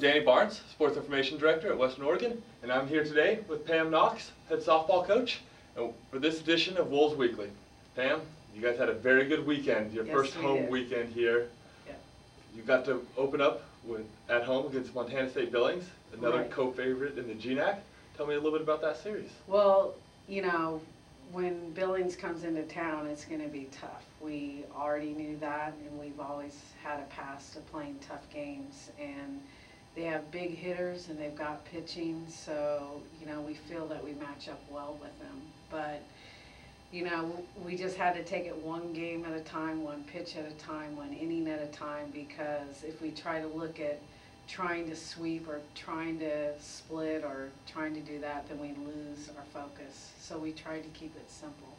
Danny Barnes, Sports Information Director at Western Oregon, and I'm here today with Pam Knox, Head Softball Coach, and for this edition of Wolves Weekly. Pam, you guys had a very good weekend, your first home weekend here. Yeah. You got to open up at home against Montana State Billings, another co-favorite in the GNAC. Tell me a little bit about that series. Well, you know, when Billings comes into town, it's going to be tough. We already knew that, and we've always had a past of playing tough games. And they have big hitters, and they've got pitching, so, you know, we feel that we match up well with them. But, you know, we just had to take it one game at a time, one pitch at a time, one inning at a time, because if we try to look at trying to sweep or trying to split or trying to do that, then we lose our focus. So we tried to keep it simple.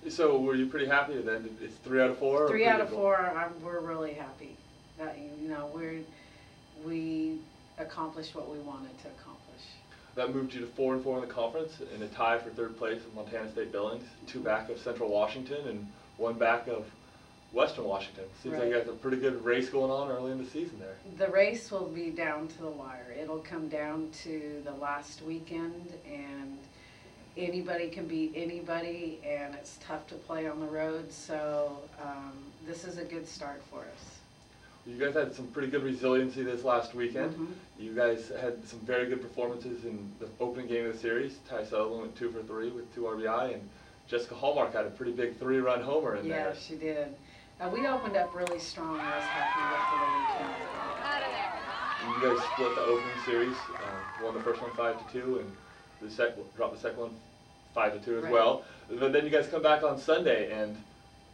So were you pretty happy then? It's 3 out of 4? 3 out of 4. We're really happy that, you know, we accomplished what we wanted to accomplish. That moved you to 4-4 in the conference, in a tie for 3rd place with Montana State Billings, 2 back of Central Washington and 1 back of Western Washington. Seems like you guys have a pretty good race going on early in the season there. The race will be down to the wire. It'll come down to the last weekend, and anybody can beat anybody, and it's tough to play on the road, so this is a good start for us. You guys had some pretty good resiliency this last weekend. You guys had some very good performances in the opening game of the series. Ty Sutherland went 2 for 3 with 2 RBI, and Jessica Hallmark had a pretty big 3-run homer in there. Yeah, she did. We opened up really strong. I was happy with the way we came. You guys split the opening series, won the first one 5-2, and dropped the second one 5-2 as well. But then you guys come back on Sunday, and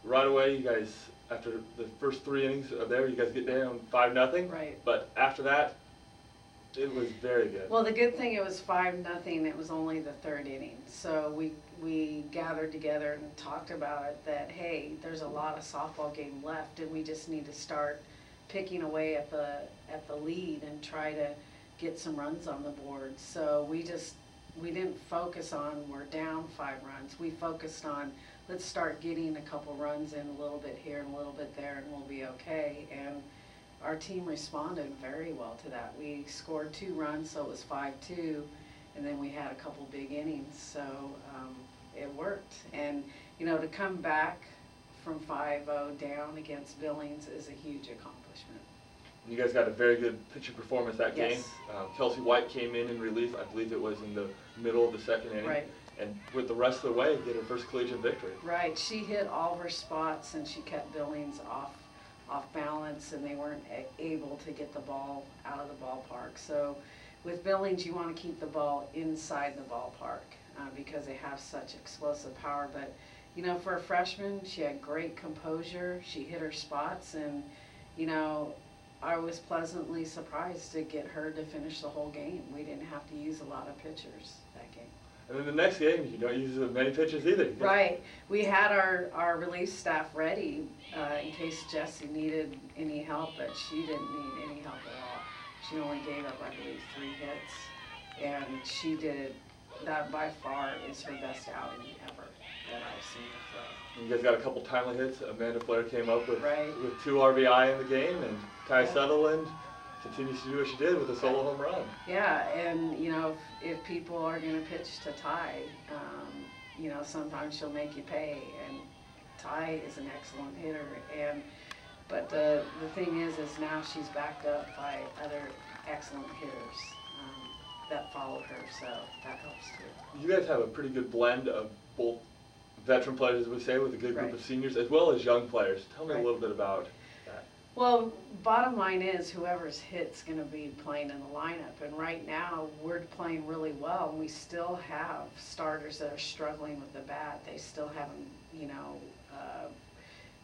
right away you guys, after the first 3 innings of there, you guys get down 5-0. Right. But after that, it was very good. Well, the good thing, it was 5-0. It was only the 3rd inning, so we gathered together and talked about it. That hey, there's a lot of softball game left, and we just need to start picking away at the lead and try to get some runs on the board. So we didn't focus on we're down 5 runs. We focused on let's start getting a couple runs in, a little bit here and a little bit there, and we'll be okay. And our team responded very well to that. We scored 2 runs, so it was 5-2, and then we had a couple big innings, so it worked. And, you know, to come back from 5-0 down against Billings is a huge accomplishment. You guys got a very good pitching performance that game. Yes. Kelsey White came in relief. I believe it was in the middle of the 2nd inning. Right. And with the rest of the way, get her first collegiate victory. Right. She hit all her spots, and she kept Billings off balance, and they weren't able to get the ball out of the ballpark. So with Billings, you want to keep the ball inside the ballpark because they have such explosive power. But, you know, for a freshman, she had great composure. She hit her spots, and, you know, I was pleasantly surprised to get her to finish the whole game. We didn't have to use a lot of pitchers that game. And then the next game, you don't use many pitchers either. Right. We had our relief staff ready in case Jessie needed any help, but she didn't need any help at all. She only gave up, I believe, 3 hits, and she did, that by far is her best outing ever that I've seen her throw. You guys got a couple timely hits. Amanda Flair came up with 2 RBI in the game, and Ty Sutherland continues to do what she did with a solo home run. Yeah, and you know, if people are going to pitch to Ty, you know, sometimes she'll make you pay, and Ty is an excellent hitter. But the thing is now she's backed up by other excellent hitters that follow her, so that helps too. You guys have a pretty good blend of both veteran players, as we say, with a good group of seniors, as well as young players. Tell me a little bit about that. Well, bottom line is whoever's hit's going to be playing in the lineup, and right now we're playing really well, and we still have starters that are struggling with the bat. They still haven't, you know,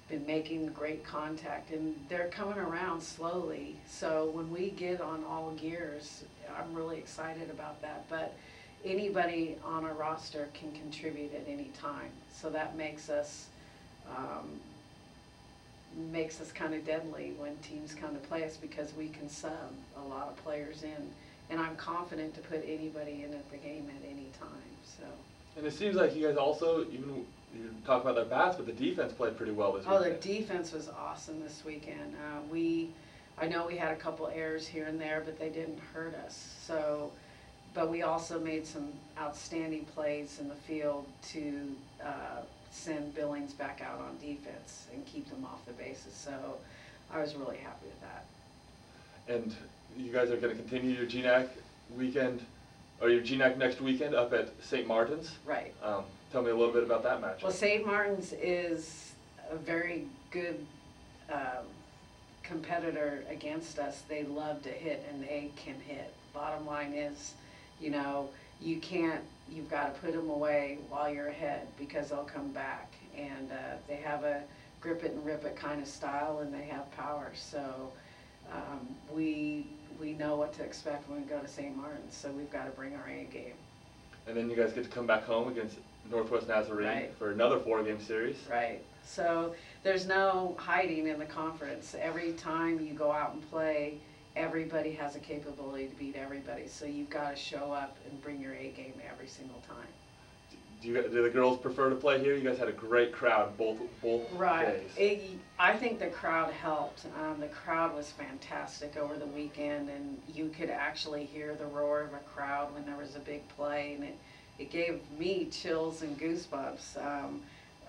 been making great contact, and they're coming around slowly. So when we get on all gears, I'm really excited about that. But anybody on our roster can contribute at any time, so that makes us kind of deadly when teams come to play us, because we can sub a lot of players in, and I'm confident to put anybody in at the game at any time. So. And it seems like you guys also, even you talk about their bats, but the defense played pretty well this weekend. Oh, the defense was awesome this weekend. I know we had a couple errors here and there, but they didn't hurt us. So, but we also made some outstanding plays in the field to send Billings back out on defense and keep them off the bases. So I was really happy with that. And you guys are going to continue your GNAC weekend, or your GNAC next weekend up at St. Martin's. Right. Tell me a little bit about that matchup. Well, St. Martin's is a very good competitor against us. They love to hit, and they can hit. Bottom line is, you know, you've got to put them away while you're ahead, because they'll come back. And they have a grip it and rip it kind of style, and they have power. So we know what to expect when we go to St. Martin's, so we've got to bring our A game. And then you guys get to come back home against Northwest Nazarene Right. for another 4-game series. Right. So there's no hiding in the conference. Every time you go out and play, everybody has a capability to beat everybody. So you've got to show up and bring your A game every single time. Do the girls prefer to play here? You guys had a great crowd both Right. days. I think the crowd helped. The crowd was fantastic over the weekend, and you could actually hear the roar of a crowd when there was a big play, and it gave me chills and goosebumps.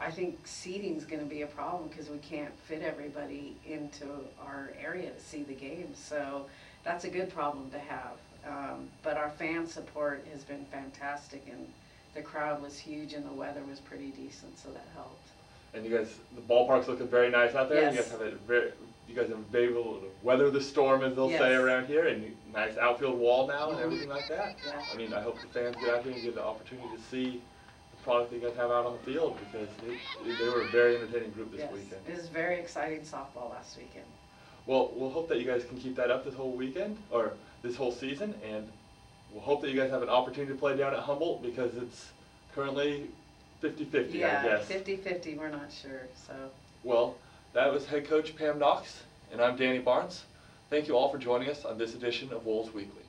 I think seating's going to be a problem because we can't fit everybody into our area to see the game, so that's a good problem to have. But our fan support has been fantastic, and the crowd was huge, and the weather was pretty decent, so that helped. And you guys, the ballpark's looking very nice out there. Yes. You guys have been able to weather the storm, as they'll Yes. say around here, and nice outfield wall now and everything like that. Yeah. I mean, I hope the fans get out here and get the opportunity to see the product that you guys have out on the field, because they were a very entertaining group this Yes. weekend. It was very exciting softball last weekend. Well, we'll hope that you guys can keep that up this whole weekend, or this whole season, and we'll hope that you guys have an opportunity to play down at Humboldt, because it's currently 50-50, I guess. 50-50, we're not sure, so. Well, that was head coach Pam Knox, and I'm Danny Barnes. Thank you all for joining us on this edition of Wolves Weekly.